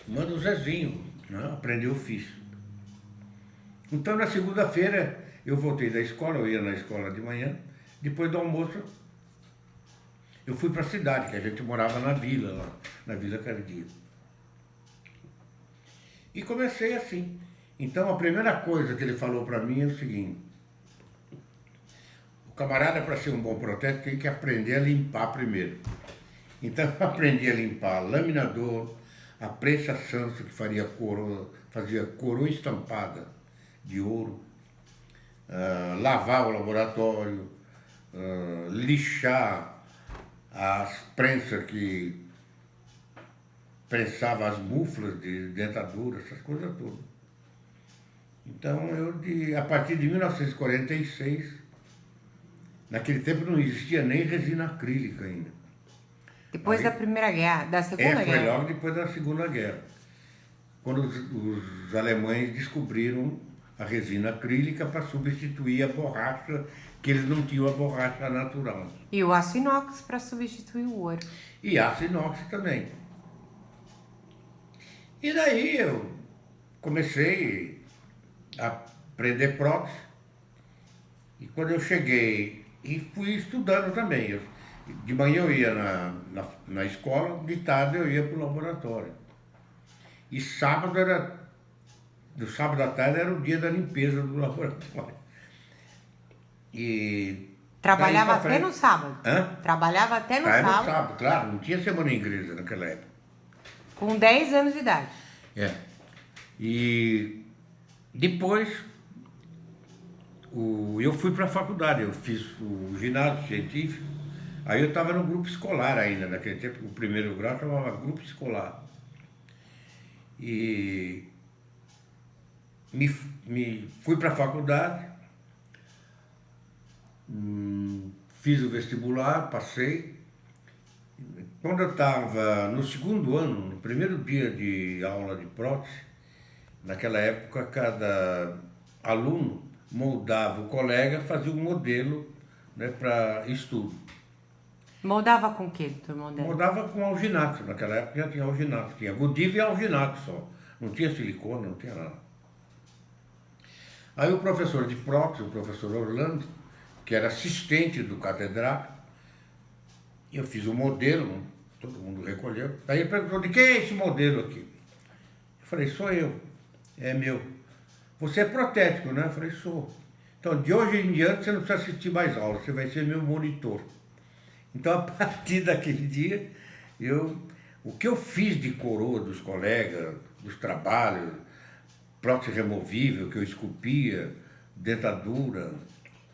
Manda o Zezinho, né? Aprender ofício. Então, na segunda-feira, eu voltei da escola, eu ia na escola de manhã. Depois do almoço, eu fui para a cidade, que a gente morava na vila, lá, na Vila Cardia. E comecei assim. Então, a primeira coisa que ele falou para mim é o seguinte: o camarada, para ser um bom protético, tem que aprender a limpar primeiro. Então, eu aprendi a limpar laminador, a prensa Sanso, que fazia coroa estampada de ouro, lavar o laboratório, lixar as prensas que prensava as muflas de dentadura, essas coisas todas. Então, a partir de 1946, naquele tempo não existia nem resina acrílica ainda. Depois da Primeira Guerra, da Segunda Foi Guerra. logo depois da Segunda Guerra, quando os alemães descobriram a resina acrílica para substituir a borracha, que eles não tinham a borracha natural. E o aço inox para substituir o ouro. E aço inox também. E daí eu comecei a aprender prótese. E quando eu cheguei, e fui estudando também. De manhã eu ia na escola, de tarde eu ia para o laboratório. E do sábado à tarde era o dia da limpeza do laboratório. E trabalhava até no sábado? Hã? Trabalhava até no sábado? No sábado, claro, não tinha semana inglesa naquela época. Com 10 anos de idade? É. E depois eu fui para a faculdade, eu fiz o ginásio científico, aí eu estava no grupo escolar ainda, naquele tempo, o primeiro grau chamava grupo escolar. E fui para a faculdade, fiz o vestibular, passei. Quando eu estava no segundo ano, no primeiro dia de aula de prótese, naquela época cada aluno moldava o colega, fazia um modelo, né, para estudo. Moldava com o quê, doutor Mondelo? Moldava com alginato, naquela época já tinha alginato, tinha Godiva e alginato só, não tinha silicone, não tinha nada. Aí o professor de prótese, o professor Orlando, que era assistente do catedrático, eu fiz o modelo, todo mundo recolheu. Aí ele perguntou: de quem é esse modelo aqui? Eu falei: sou eu, é meu. Você é protético, né? Eu falei: sou. Então, de hoje em diante, você não precisa assistir mais aula, você vai ser meu monitor. Então, a partir daquele dia, o que eu fiz de coroa dos colegas, dos trabalhos, prótese removível que eu esculpia, dentadura.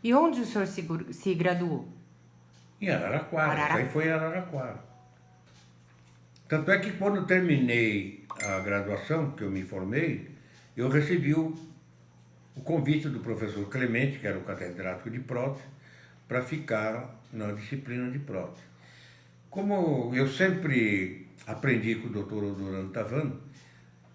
E onde o senhor se graduou? Em Araraquara. Isso aí foi em Araraquara. Tanto é que quando eu terminei a graduação, que eu me formei, eu recebi o convite do professor Clemente, que era o catedrático de prótese, para ficar na disciplina de prótese. Como eu sempre aprendi com o doutor Odorano Tavano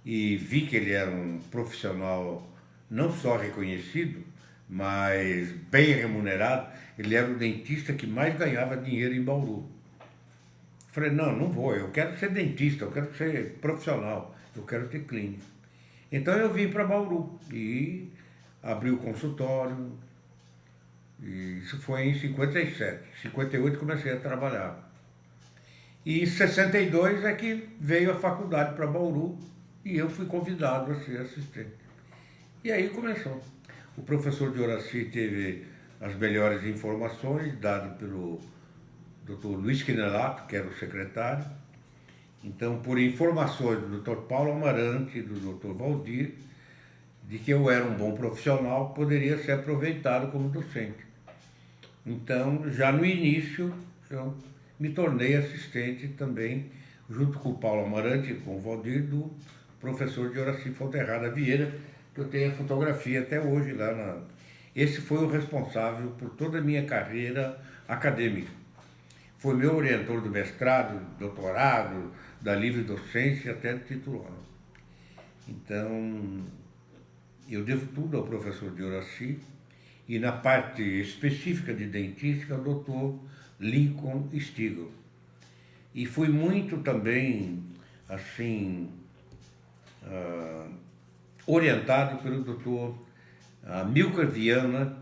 e vi que ele era um profissional não só reconhecido, mas bem remunerado, ele era o dentista que mais ganhava dinheiro em Bauru. Falei: não vou, eu quero ser dentista, eu quero ser profissional, eu quero ter clínica. Então eu vim para Bauru e abri o consultório. E isso foi em 57. Em 58 comecei a trabalhar. E em 62 é que veio a faculdade para Bauru e eu fui convidado a ser assistente. E aí começou. O professor de Horaci teve as melhores informações dadas pelo Dr. Luiz Quinelato, que era o secretário. Então, por informações do Dr. Paulo Amarante e do Dr. Valdir, de que eu era um bom profissional, poderia ser aproveitado como docente. Então, já no início, eu me tornei assistente também, junto com o Paulo Amarante e com o Valdir, do professor de Horaci Fonterrada Vieira, que eu tenho a fotografia até hoje lá. Esse foi o responsável por toda a minha carreira acadêmica. Foi meu orientador do mestrado, doutorado, da livre docência até titulado. Então, eu devo tudo ao professor de Horaci e na parte específica de dentística, ao doutor Lincoln Stigl. E fui muito também, assim, orientado pelo doutor Amilcar Viana,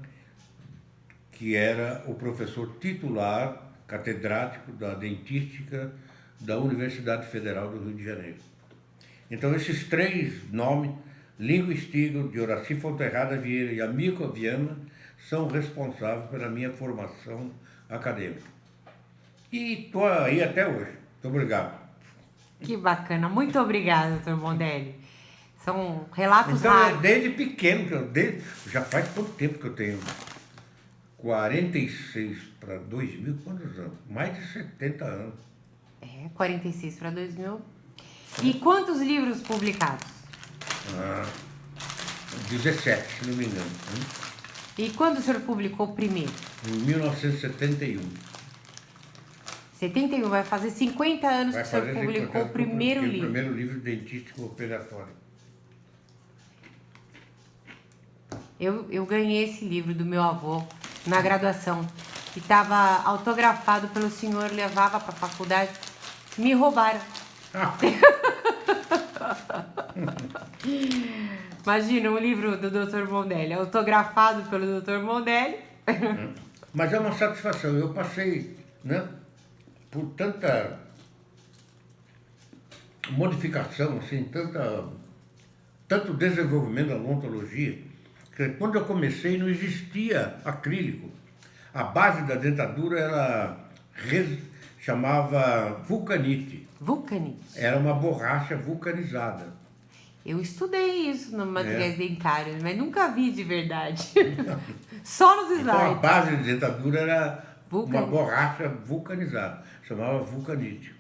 que era o professor titular, catedrático da dentística da Universidade Federal do Rio de Janeiro. Então, esses três nomes, Lingo Stigl, de Horaci Fonterrada Vieira e Amilcar Viana, são responsáveis pela minha formação acadêmica. E estou aí até hoje. Muito obrigado. Que bacana. Muito obrigada, doutor Mondelli. São relatos Então, raros. desde pequeno, já faz quanto tempo que eu tenho? 46 para 2000, quantos anos? Mais de 70 anos. 46 para 2000. E quantos livros publicados? 17, se não me engano. E quando o senhor publicou o primeiro? Em 1971. 71, vai fazer 50 anos Vai que o senhor fazer publicou o primeiro livro. O primeiro livro dentístico operatório. Eu ganhei esse livro do meu avô na graduação. E estava autografado pelo senhor, levava para a faculdade. Me roubaram. Imagina um livro do Dr. Mondelli, autografado pelo Dr. Mondelli. Mas é uma satisfação. Eu passei, né, por tanta modificação, assim, tanto desenvolvimento da odontologia, que quando eu comecei não existia acrílico. A base da dentadura ela chamava vulcanite. Vulcanite. Era uma borracha vulcanizada. Eu estudei isso no materiais dentários, mas nunca vi de verdade. Só nos slides. Então a base de dentadura era uma borracha vulcanizada. Chamava vulcanite.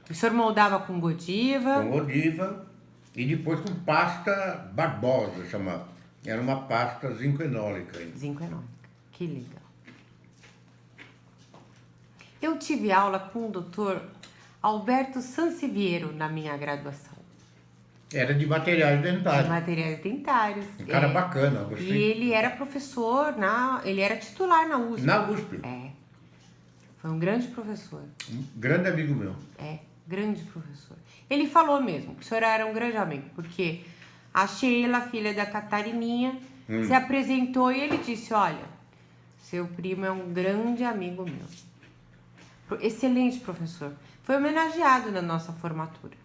O senhor moldava com Godiva? Com Godiva e depois com pasta Barbosa, chamava. Era uma pasta zinco-enólica. Zinco-enólica. Que legal. Eu tive aula com o doutor Alberto Sanciviero na minha graduação. Era de materiais dentários. De materiais dentários. Um cara bacana, gostei. E ele era professor, ele era titular na USP. Na USP. Foi um grande professor. Um grande amigo meu. Grande professor. Ele falou mesmo que o senhor era um grande amigo, porque a Sheila, filha da Catarininha, se apresentou e ele disse, olha, seu primo é um grande amigo meu. Excelente professor. Foi homenageado na nossa formatura.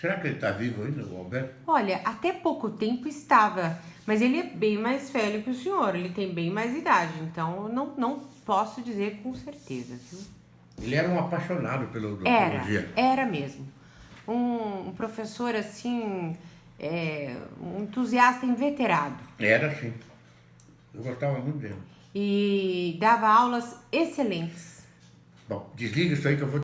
Será que ele está vivo ainda, o Alberto? Olha, até pouco tempo estava, mas ele é bem mais velho que o senhor, ele tem bem mais idade, então não posso dizer com certeza, viu? Ele era um apaixonado pela odontologia. Era mesmo. Um professor, assim, um entusiasta inveterado. Era, sim. Eu gostava muito dele. E dava aulas excelentes. Bom, desliga isso aí que eu vou